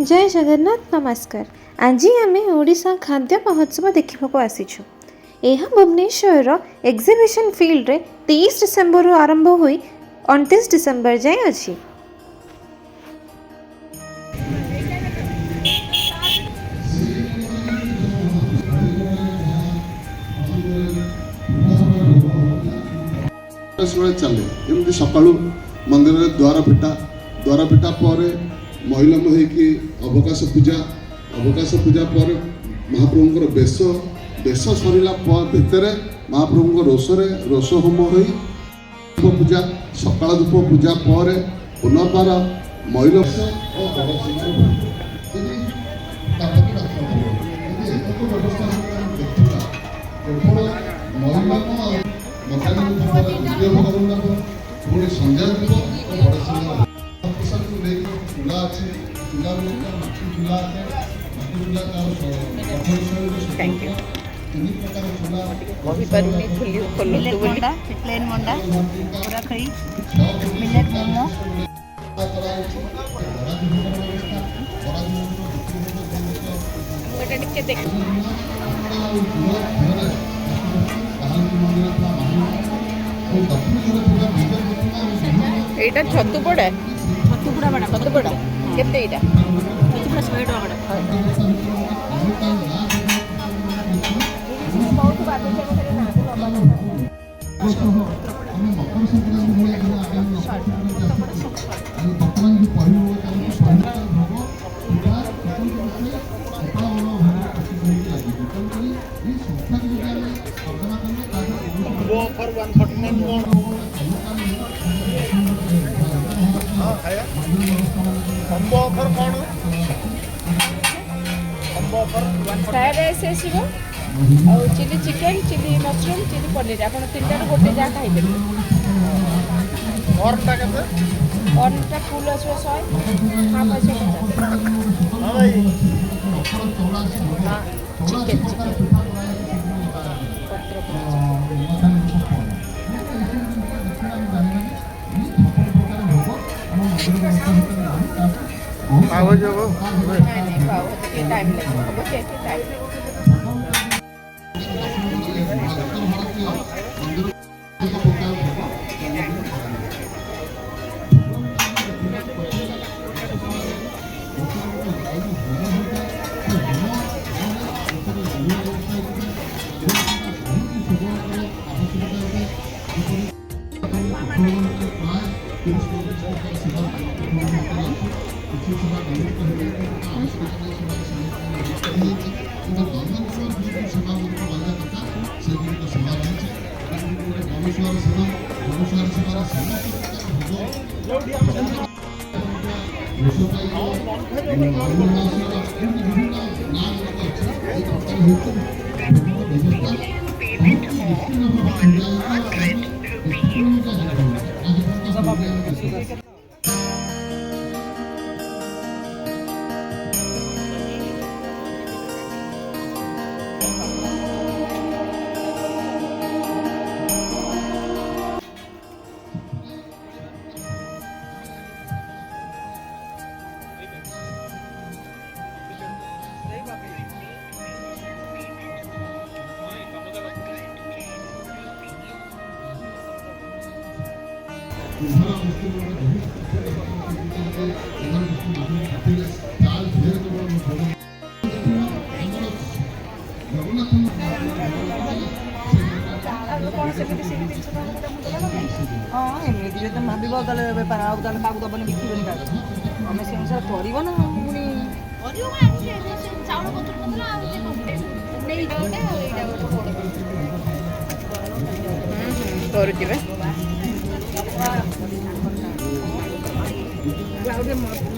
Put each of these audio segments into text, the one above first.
जय जगन्नाथ नमस्कार। आज आम ओडिशा खाद्य महोत्सव देखा आसीचु। यह भुवनेश्वर एग्जिबिशन फील्ड रे 23 डिसेम्बर आरंभ हुई 29 डिसेम्बर जाए अच्छी। चले सका मंदिर में द्वार फिटा पर महिलम होगी अवकाश पूजा पर महाप्रभुंर बेश सरला भितर महाप्रभु रोष होम हो पूजा सकाल धूप पूजा पर पुनर्बार महिला पुणी संध्या चूला अच्छे चूला चूला प्लेन मंडा पूरा खई मिलेट मोमो एटा छतु पड़ा केते एटा फ्राइड राइस आसो chilli chicken chilli mushroom chilli paneer आप तीन गोटे जहाँ खाई कर्नटा फुल आसो 100 हाफ आसो 50 चिकेन पाव जब पाव टाइम लगे हाँ एमती तो भाव बेपार आउ क्या दबन बिकबनी क्या आम से अनुसार कर ना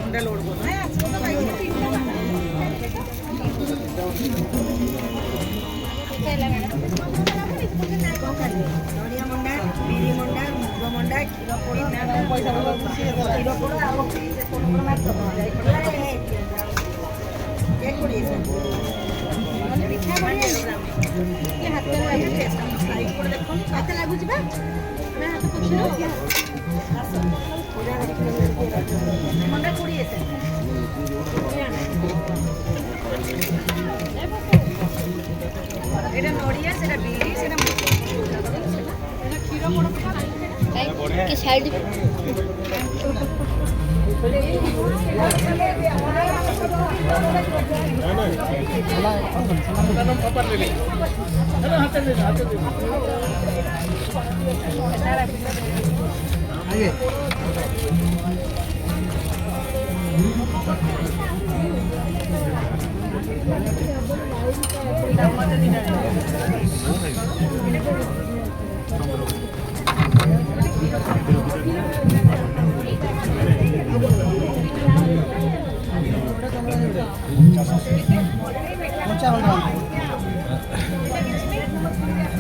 मंडा लोड नड़िया मंडा बिरी मंडा मुग मंडा क्षीर पोड़ क्षीर पोड़ हाथ लगुच मंडा 20 ଟିକେ ସାଇଡ୍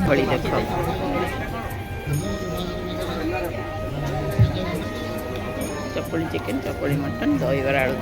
बड़ी देखो चपड़ी चिकेन चपड़ी मटन दही बरा आलू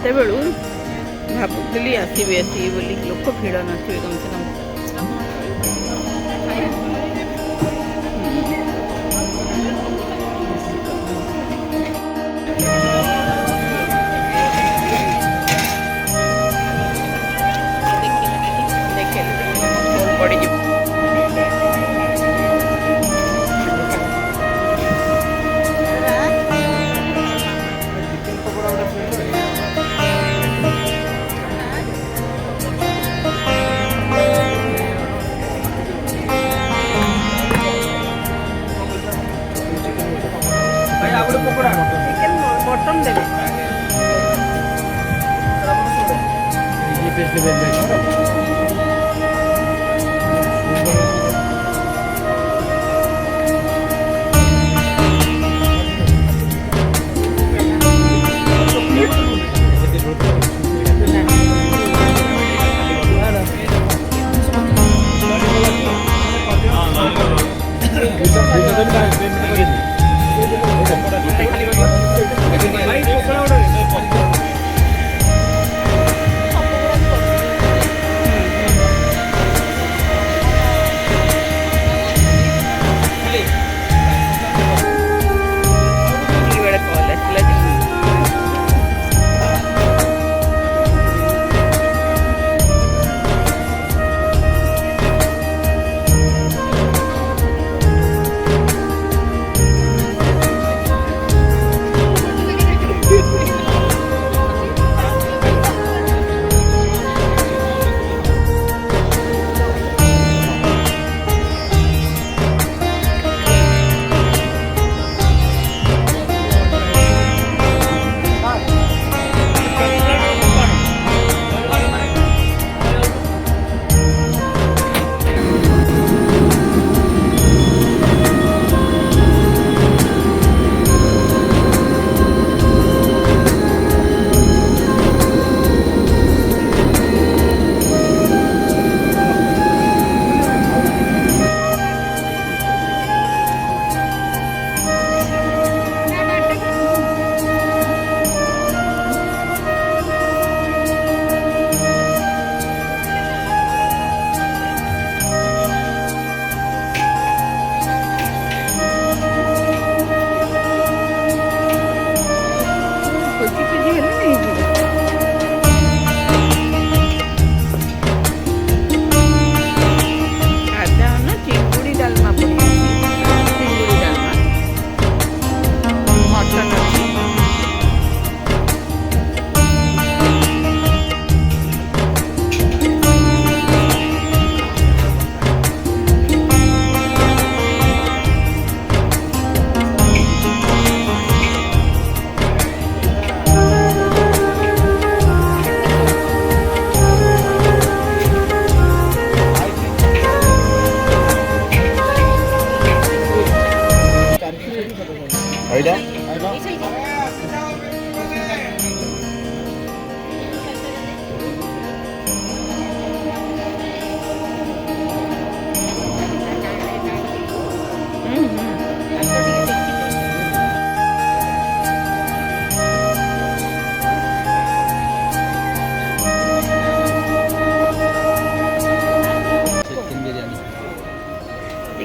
ସେତେବେଳୁ ଭାବୁଥିଲି ଆସିବି ବୋଲି ଲୋକ ଭିଡ଼ ନଥିବେ କମ୍ ସେ କମ୍। ଚିକେନ୍ ମଟନ୍ ଦେବେ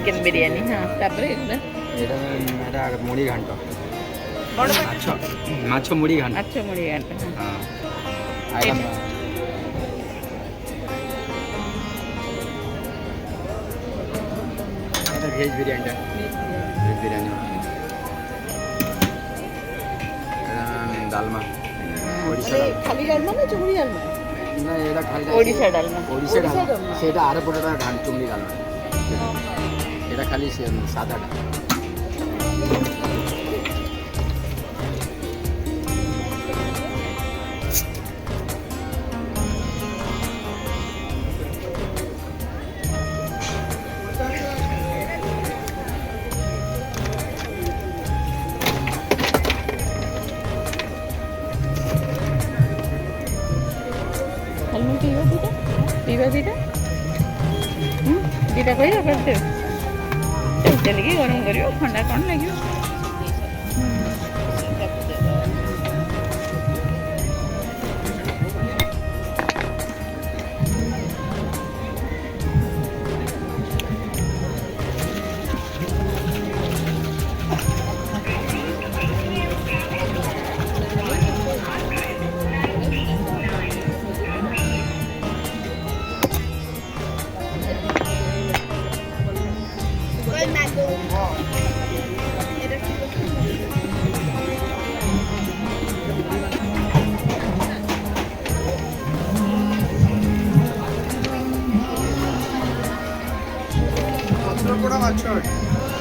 ଚିକେନ ବିରିୟାନୀ ହଁ ତାପରେ ଏଗୁଡ଼ା এটা মুড়ি ঘান্ট মাছ মাছ মুড়ি ঘান্ট ମାଛ ମୁଢ଼ି ଘାଣ୍ଟ ହଁ। আর এটা এটা ভেজ বিরিয়ানিটা ভেজ বিরিয়ানি এটা ডালমা ওড়িশা খালি ডালমা না চুমুড়ি ডালমা? না এটা খালি ଓଡ଼ିଶା ଡାଲମା ওড়িশা ডালমা সেটা আরো পুরোটা ঘান চুমড়ি ডালমা এটা খালি সাদাটা ଖାଲି ପିଇବା ଦୁଇଟା ପିଇବା ଦୁଇଟା ଦୁଇଟା କହିବା କରିଦେବେ ତେଲିକି ଗରମ କରିବ ଥଣ୍ଡା କ'ଣ ଲାଗିବ ପତ୍ରପୋଡ଼ା ମାଛ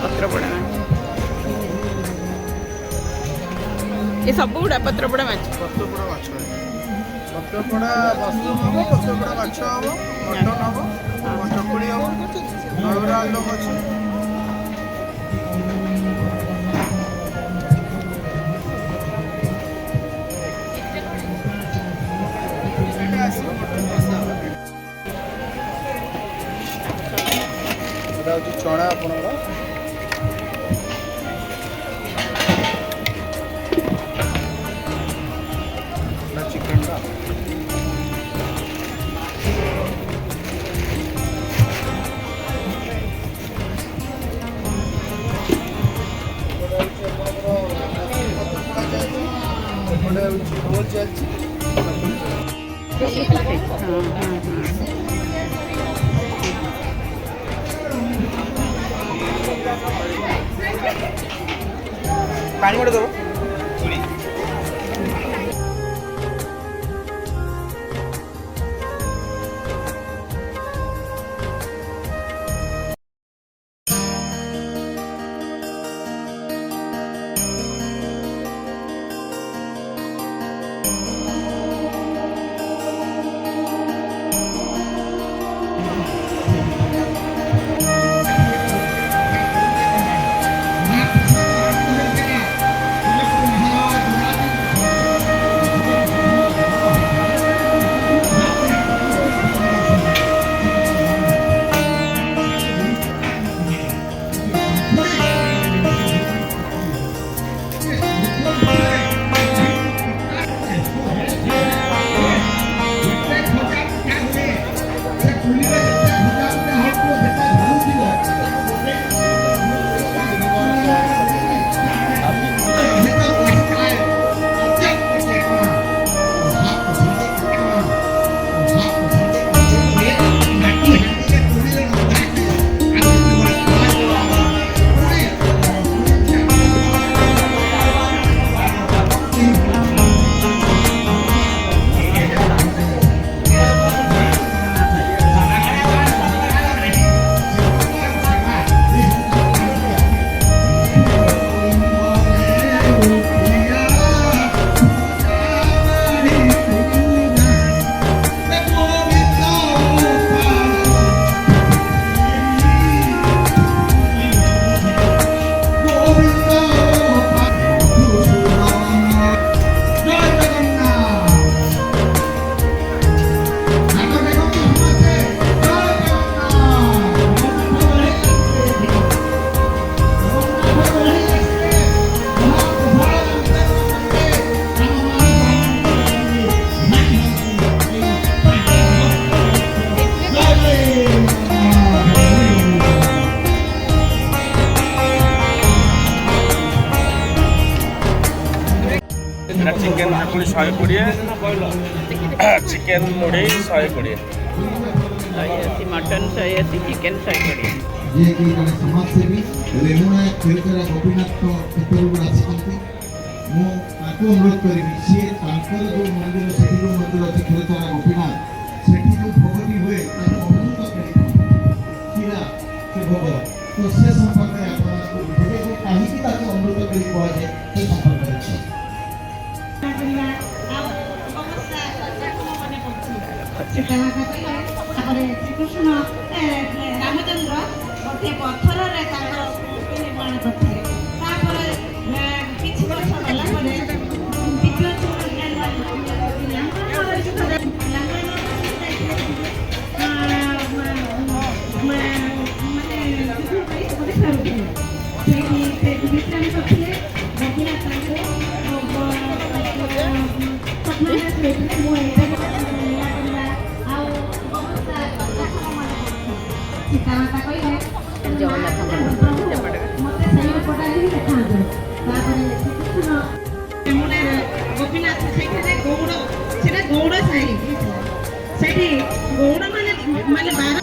ପତ୍ରପୋଡ଼ା ମାଛ ଏ ସବୁ ଗୁଡ଼ା ପତ୍ରପୋଡ଼ା ମାଛ ପତ୍ରପୋଡ଼ା ମାଛ ପତ୍ରପୋଡ଼ା ମସରୁମ୍ ହେବ ପତ୍ରପୋଡ଼ା ମାଛ ହେବ ମଟନ୍ ହେବ ଚକୁଳି ହେବ ଦହିବରା ଆଳୁଦମ୍ ଅଛି এটা ହେଉଛି ଚଣା ଆପଣଙ୍କର ଚିକେନଟା ଏପଟେ ହେଉଛି ରୋଲ୍ ଚାଲିଛି ହଁ ହଁ ହଁ ପାଣି ଗୋଟେ ଦେବ ପକୁଡ଼ି 120 ଚିକେନ ମୁଢ଼ି 120 180 ମଟନ 180 ଚିକେନ 120 ଯିଏକି ଜଣେ ସମାଜସେବୀ ରେମୁଣା କ୍ଷୀରଚୋରା ଗୋପୀନାଥ କ୍ଷେତ୍ରରୁ ଆସିଛନ୍ତି। ମୁଁ ତାଙ୍କୁ ଅନୁରୋଧ କରିବି ସିଏ ତାଙ୍କର ଯେଉଁ ମନ୍ଦିର ସେଠି ଯେଉଁ ମନ୍ଦିର ଅଛି କ୍ଷୀରଚୋରା ଗୋପୀନାଥ ସେଠି ଯେଉଁ ଭୋଗଟି ହୁଏ ତାକୁ ଅମୃତ କ୍ଷୀରା ସେ ଭୋଗ ତ ସେ ସମ୍ପର୍କରେ ଆପଣଙ୍କୁ ବୁଝେଇବେ ଯେ କାହିଁକି ତାକୁ ଅମୃତ କରି କୁହାଯାଏ ସେ ସମ୍ପର୍କରେ ଶ୍ରୀକୃଷ୍ଣ ରାମଚନ୍ଦ୍ର ଗୋଟିଏ ପଥରରେ ତାଙ୍କର ମୂର୍ତ୍ତି ନିର୍ମାଣ କରିଥିଲେ। ତାପରେ କିଛି ବର୍ଷ ଗଲା ପରେ ବିଶ୍ରାମ କରିଥିଲେ ଗୋପୀନାଥ ସୀତାମାତା କହିଲେ ଜଗନ୍ନାଥ ମୋତେ ସେଇ ରୂପଟା ହିଁ ଦେଖାନ୍ତୁ। ତାପରେ ଶ୍ରୀକୃଷ୍ଣ ଯମୁନାରେ ଗୋପୀନାଥ ସେଇଠାରେ ଗୌଡ଼ ସେଟା ଗୌଡ଼ ସାହି ସେଠି ଗୌଡ଼ ମାନେ ବାର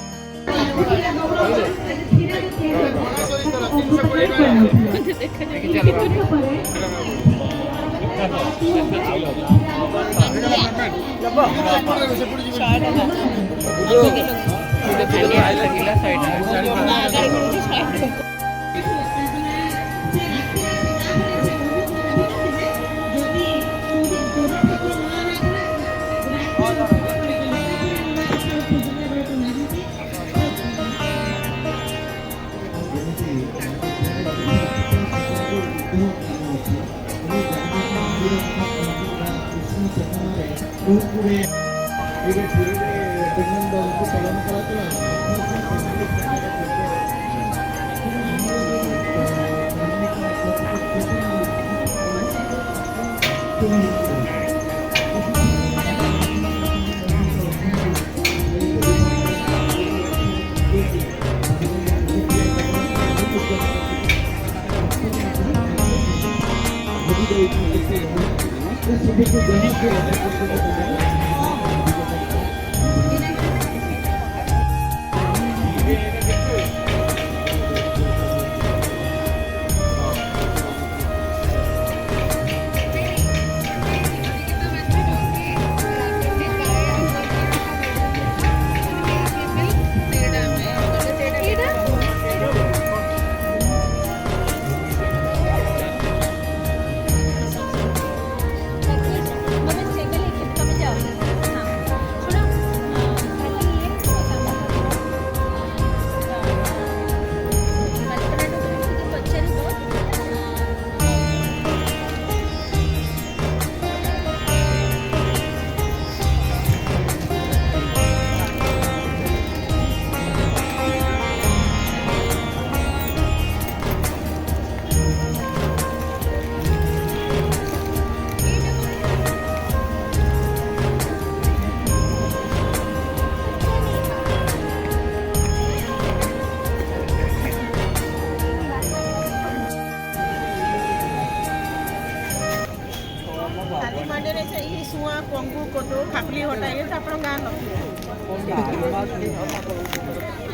ଶୁଆ ପଙ୍ଗୁ କୋଟୁ ଖାପଲି ହଟା ଇଏ ତ ଆପଣଙ୍କ ଗାଁ ନଥିବ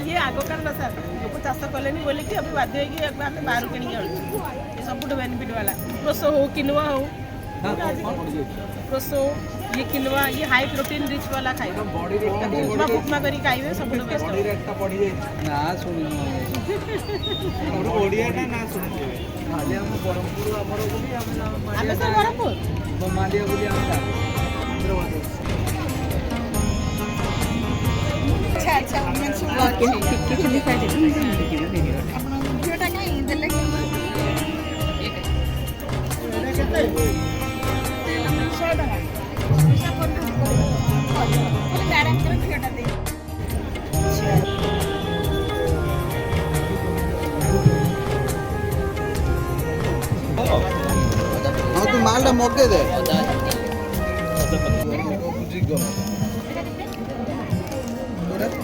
ଇଏ ଆଗକାଳର ସାର୍ ଲୋକ ଚାଷ କଲେନି ବୋଲିକି ଏବେ ବାଧ୍ୟ ହେଇକି ଆମେ ବାହାରୁ କିଣିକି ଆଣୁଛୁ ଏ ସବୁଠୁ ବେନିଫିଟ୍ ବାଲା ପ୍ରୋସୋ ହଉ କିନୁଆ ହଉ ପ୍ରୋସୋ ये किनवा ये हाई प्रोटीन रिच वाला खाइबे उपमा उपमा करी खाइबे सबुठु बेस्ट ना सुनी ओडिया ना सुनी खाली हम बरमपुर हमर बोली हमें सब बरमपुर मालिया बोली हम अच्छा अच्छा मैं सुन कितनी साइड है अपन वीडियोटा काई देले हाँ तू मालटा मगे दे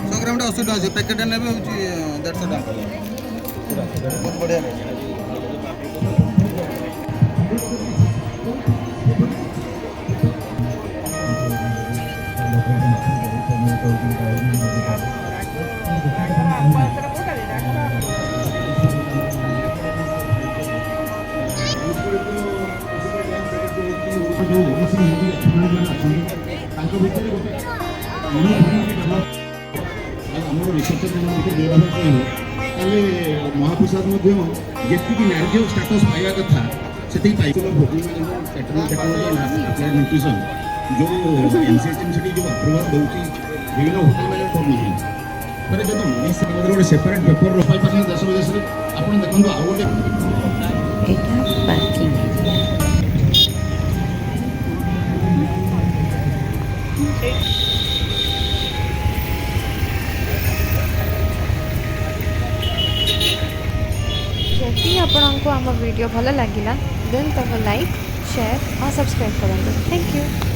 100 ग्राम 80 टका पैकेट ने भी 150 टका बहुत बढ़िया ଆମର ରିସର୍ଚ୍ଚର ମାନଙ୍କ ଭିତରେ ଯୋଉଟା କହିବ ତାହେଲେ ମହାପ୍ରସାଦ ମଧ୍ୟ ଯେତିକି ନ୍ୟାର୍ଯ୍ୟ ଷ୍ଟାଟସ୍ ପାଇବା କଥା ସେତିକି ପାଇছিল। ଭୋକିଂ management catering technology applied nutrition ଯେଉଁ NCHM ସେଠି ଯେଉଁ ଆପ୍ରୁଭାଲ୍ ଦେଉଛି ବିଭିନ୍ନ ହୋଟେଲ ମ୍ୟାନେଜ୍ କରୁନାହିଁ। ମାନେ ଯଦି ମଣିଷ ମଧ୍ୟରେ ଗୋଟେ ସେପାରେଟ୍ ପେପର ପାଇପାରୁଛନ୍ତି ଦେଶ ବିଦେଶରେ। ଆପଣ ଦେଖନ୍ତୁ ଆଉ ଗୋଟେ ଏଇଟା ପାର୍କିଂ जदि आपको आम वीडियो भल लगा देन तब लाइक शेयर और सब्सक्राइब करें। Thank you.